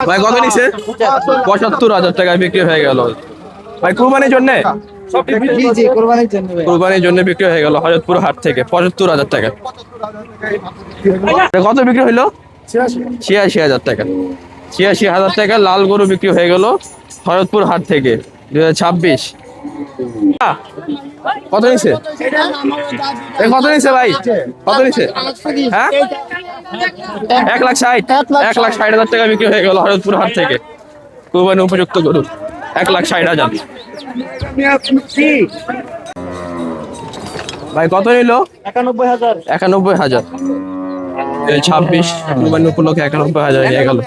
ভাই কত নিছে? ৭৫,০০০ টাকায় বিক্রি হয়ে গেল ভাই। কুরবানির জন্য কুরবানির জন্য বিক্রি হয়ে গেল হযরতপুর হাট থেকে ৭৫,০০০ টাকা। কত বিক্রি হইলো? ৮৬,০০০ টাকা। ৮৬,০০০ টাকা লাল গরু বিক্রি হয়ে গেল হযরতপুর হাট থেকে ২০২৬। কত নিছে? কত নিছে ভাই? কত নিছে? হ্যাঁ, ১,৬০,০০০ টাকা বিক্রি হয়ে গেল হযরতপুর হাট থেকে। কুরবানি উপযুক্ত গরু ১,৬০,০০০। ভাই কত নিল? ৯১,০০০। ২৬ কুরবানি উপলক্ষে ৯১,০০০ নিয়ে গেল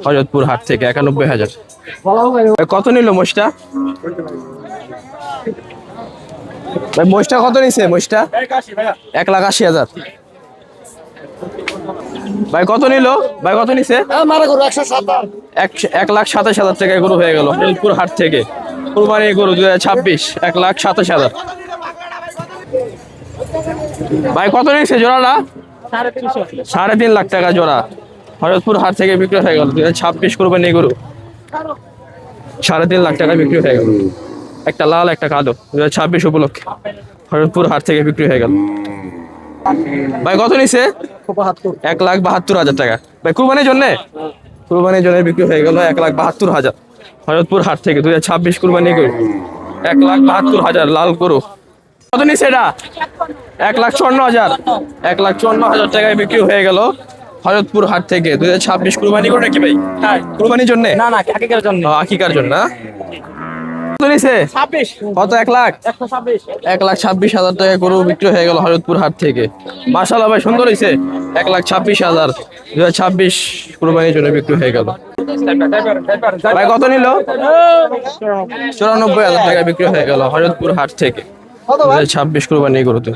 হযরতপুর হাট থেকে ৯১,০০০। কত নিল মোষটা? ভাই মোষটা কত নিছে? মোষটা ১,৮০,০০০। ভাই কত নিল? ভাই কত নিছে? ১,২৭,০০০ টাকায় গরু হয়ে গেল হযরতপুর হাট থেকে। কুরবানি গরু ২০২৬ ১,২৭,০০০। ভাই কত নিচ্ছে জোড়াটা? ৩.৫ লাখ টাকা জোড়া হযরতপুর হাট থেকে বিক্রি হয়ে গেল ২০২৬ কুরবানি গরু ৩.৫ লাখ টাকা বিক্রি হয়ে গেল। একটা লাল একটা কালো ২০২৬ উপলক্ষে হযরতপুর হাট থেকে বিক্রি হয়ে গেল। ভাই কত নিচ্ছে? ১,৭২,০০০ টাকা। ভাই কুরবানির জন্য বিক্রি হয়ে গেল ১,৭২,০০০ হযরতপুর হাট থেকে ২০২৬ কুরবানি গরু ১,৭২,০০০ লাল গরু। কত নিচ্ছে এটা? ১,৫৪,০০০। ১,৫৪,০০০ টাকায় বিক্রি হয়ে গেল হযরতপুর হাট থেকে ২০২৬ কুরবানি গরু নাকি ভাই? হ্যাঁ, কুরবানির জন্য না, আকিকার জন্য। আকিকার জন্য না? কত নিচ্ছে? ২৬। কত? ১,০০,০০০। ১,২৬,০০০ টাকা গরু বিক্রি হয়ে গেল হযরতপুর হাট থেকে। মাশাআল্লাহ ভাই সুন্দর হইছে। ১,২৬,০০০ ২০২৬ কুরবানির জন্য বিক্রি হয়ে গেল। ভাই কত নিল? ৯৪,০০০ টাকা বিক্রি হয়ে গেল হযরতপুর হাট থেকে ২০২৬ কুরবানি গরুতে।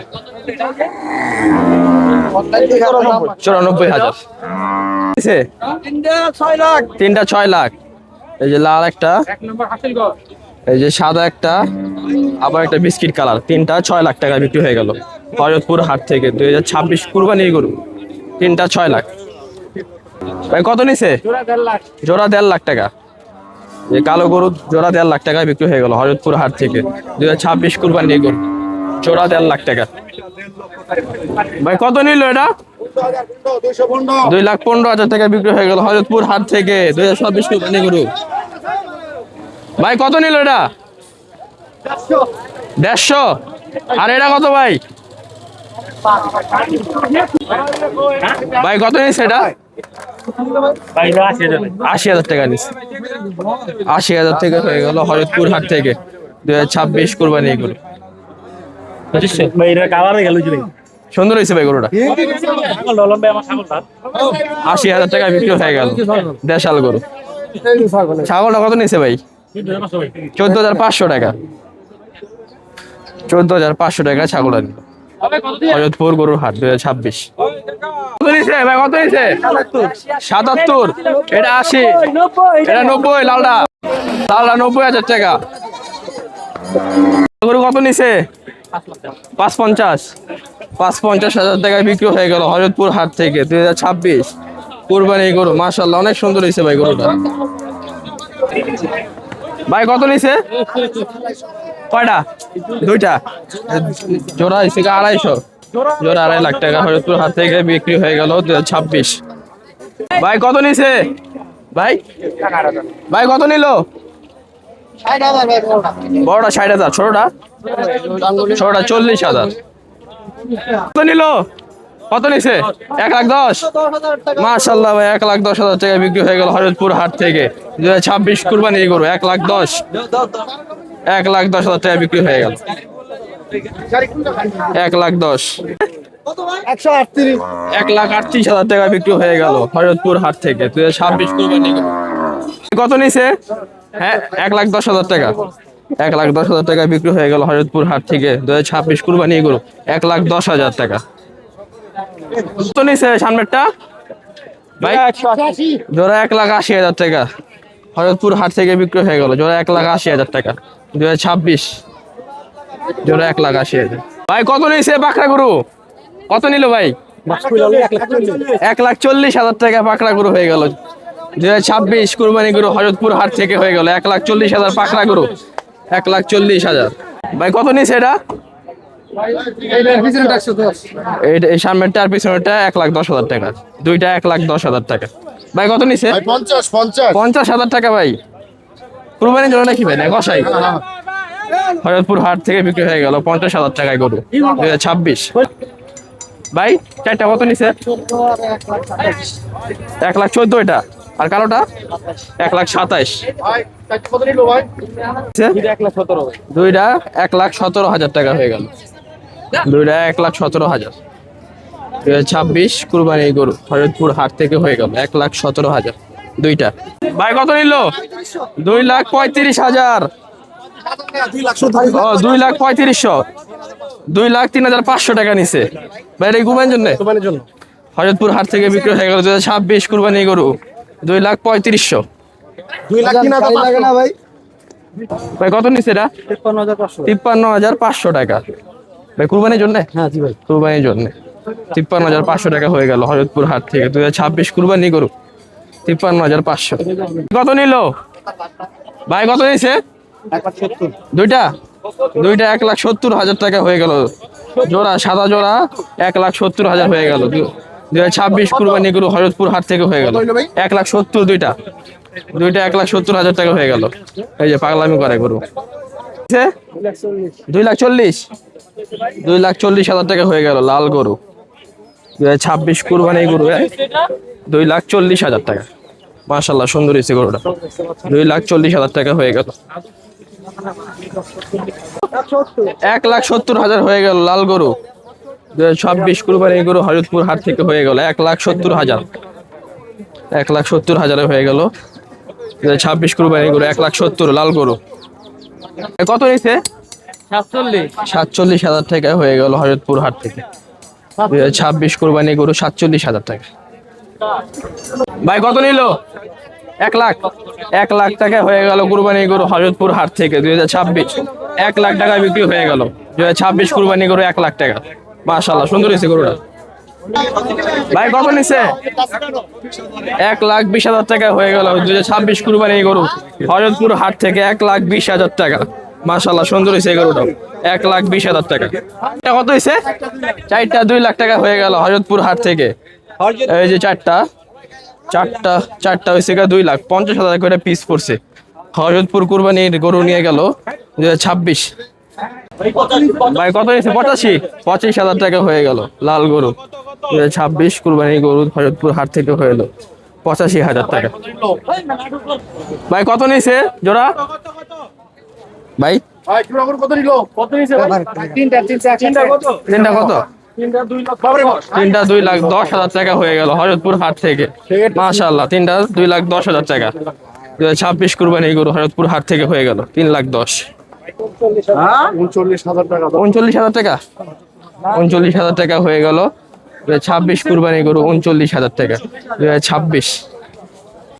৯৪,০০০। তিনটা ৬ লাখ। এই যে লাল একটা, এই যে সাদা একটা, আবার একটা বিস্কিট কালার, তিনটা ৬ লাখ টাকা বিক্রি হয়ে গেল হযরতপুর হাট থেকে ২০২৬ কুরবানি গরু। তিনটা ৬ লাখ। ভাই কত নিছে? জোড়া ১.৫ লাখ টাকা। এই কালো গরু জোড়া ১.৫ লাখ টাকায় বিক্রি হয়ে গেল হযরতপুর হাট থেকে ২০২৬ কুরবানি গরু জোড়া ১.৫ লাখ টাকা। ভাই কত নিল এটা? ২,১৫,০০০ টাকা বিক্রি হয়ে গেল হযরতপুর হাট থেকে ২০২৬ কুরবানি গরু। ভাই কত নিল এটা? ১৫০। আর এটা কত ভাই? ভাই কত নিচ্ছে এটা? ৮০,০০০ টাকা নিচ্ছে। ৮০,০০০ টাকা হয়ে গেল হযরতপুর হাট থেকে ২০২৬ কুরবানি গরু। সুন্দর হয়েছে ভাই গরুটা। ৮০,০০০ টাকা বিক্রি হয়ে গেল দেশাল গরু। ছাগলটা কত নিচ্ছে ভাই? ১৪,৫০০ টাকা। ১৪,৫০০ টাকা ছাগল আনি হযরতপুর গরুর হাট ২০২৬। কত নিচ্ছে ভাই? কত নিচ্ছে? ৭৭। এটা ৮০। এটা ৯০। লালটা ৯০,০০০ টাকা। গরু কত নিচ্ছে? ৫৫,০০০ টাকায় বিক্রি হয়ে গেল হযরতপুর হাট থেকে ২০২৬ কুরবানি গরু। মাশাআল্লাহ অনেক সুন্দর হয়েছে ভাই গরুটা। ভাই কত নিছে? কয়টা? দুইটা। জোড়া হয়েছে ২৫০। জোড়া ২.৫ লাখ টাকা হযরতপুর হাট থেকে বিক্রি হয়ে গেল ২০২৬। ভাই কত নিছে? ভাই ভাই কত নিল? বড়টা ৬০,০০০। ছোটটা ৪০,০০০। কত নিল? কত নিছে? ১,১০,০০০। মাশাআল্লাহ ভাই ১,১০,০০০ টাকা বিক্রি হয়ে গেল হযরতপুর হাট থেকে ২০২৬ কুরবানি গরু ১,১০,০০০। ১,১০,০০০ টাকা বিক্রি হয়ে গেল। ১,১০,০০০। ১,৩৮,০০০ টাকা বিক্রি হয়ে গেল হযরতপুর হাট থেকে ২০২৬ কুরবানি গরু। কত নিছে? হ্যাঁ, ১,১০,০০০ টাকা। ১,১০,০০০ টাকা বিক্রি হয়ে গেল হযরতপুর হাট থেকে ২০২৬ কুরবানি গরু ১,১০,০০০ টাকা। কত নিছে সামনেরটা? ভাই জোড়া ১,৮০,০০০ টাকা হযরতপুর হাট থেকে বিক্রি হয়ে গেল জোড়া ১,৮০,০০০ টাকা ২০২৬ জোড়া ১,৮০,০০০। ভাই কত নিছে পাকড়া গরু? কত নিল ভাই? ১,৪০,০০০ টাকা পাকড়া গরু হয়ে গেল 2026 কুরবানি গরু হযরতপুর হাট থেকে হয়ে গেল 1,40,000 পাকড়া গরু 1,40,000। ভাই কত নিছে এটা? এই সামনেরটা আর পিছনেরটা 1,10,000 টাকা, দুইটা 1,10,000 টাকা। ভাই কত নিছে? 50,000 টাকা। ভাই কুরবানির জন্য নাকি ভাই? না কষাই। হযরতপুর হাট থেকে বিক্রি হয়ে গেল 50,000 টাকায় গরু 2026। ভাই চারটা কত নিছে? 1,14,000 এটা, আর কালোটা 1,27,000। দুইটা 1,17,000 টাকা হয়ে গেল, দুইটা 1,17,000। 2026 কুরবানি গরু হযরতপুর হাট থেকে হয়ে গেল 1,17,000 দুইটা। ভাই কত নিল? 2,35,000। 2,35,000, 2,03,500 টাকা নিছে। ভাই এটা কুরবানির জন্য? হযরতপুর হাট থেকে বিক্রি হয়ে গেল 2026 কুরবানি গরু 2,35,000। ভাই কত নিছে এটা? 53,500 টাকা। ভাই কুরবানির জন্য? হ্যাঁ জি ভাই, কুরবানির জন্য 53,500 টাকা হয়ে গেল হযরতপুর হাট থেকে 2026 কুরবানি গরু 53,500। কত নিল? ভাই কত নিছে? দুইটা 1,70,000 টাকা হয়ে গেল জোড়া, সাদা জোড়া 1,70,000 হয়ে গেল 2026 কুরবানি গরু হযরতপুর হাট থেকে হয়ে গেল 1,70,000। দুইটা 1,70,000 টাকা হয়ে গেল। এই যে পাগলামি করে গরু 2,40,000, 2,40,000 টাকা হয়ে গেল লাল গরু 2026 কুরবানি গরু 2,40,000 টাকা। মাশাআল্লাহ সুন্দর হয়েছে গরুটা, 2,40,000 টাকা হয়ে গেল। 1,70,000 হয়ে গেল লাল গরু 2026 কুরবানি গরু হযরতপুর হাট থেকে হয়ে গেল 1,70,000। 1,70,000 হয়ে গেল 2026 কুরবানি গরু 1,70,000 লাল গরু। কত নিছে? 47,000 টাকা হয়ে গেল হযরতপুর হাট থেকে 2026 কুরবানি গরু 47,000 টাকা। ভাই কত নিল? 1,00,000 টাকা হয়ে গেল কুরবানি গরু হযরতপুর হাট থেকে 2026। 1,00,000 টাকা বিক্রি হয়ে গেল 2026 কুরবানি গরু 1,00,000 টাকা। মাশাআল্লাহ সুন্দর হয়েছে গরুটা। ভাই কত নিছে? 1,20,000 টাকা হয়ে গেল 2026 কুরবানি গরু হযরতপুর হাট থেকে 1,20,000 টাকা। মাশাআল্লাহ সুন্দর হয়েছে গরুটা 1,20,000 টাকা। এটা কত হয়েছে? চারটা 2,00,000 টাকা হয়ে গেল হযরতপুর হাট থেকে। এই যে চারটা হয়েছে 2,50,000 করে পিস পড়ছে। হযরতপুর কুরবানির গরু নিয়ে গেল 2026। ভাই কত নিয়েছে? 25,000 টাকা হয়ে গেল লাল গরু 2026 কুরবানি গরু হযরতপুর হাট থেকে হয়ে গেল 85,000 টাকা। ভাই কত নিয়েছে জোড়া? ভাই তিনটা কত? তিনটা 2,10,000 টাকা হয়ে গেল হযরতপুর হাট থেকে। মাশাআল্লাহ তিনটা 2,10,000 টাকা 2026 কুরবানি গরু হযরতপুর হাট থেকে হয়ে গেল 3,10,000। 39,000 টাকা 39,000 টাকা হয়ে গেল 2026 কুরবানি গরু 39,000 টাকা 2026।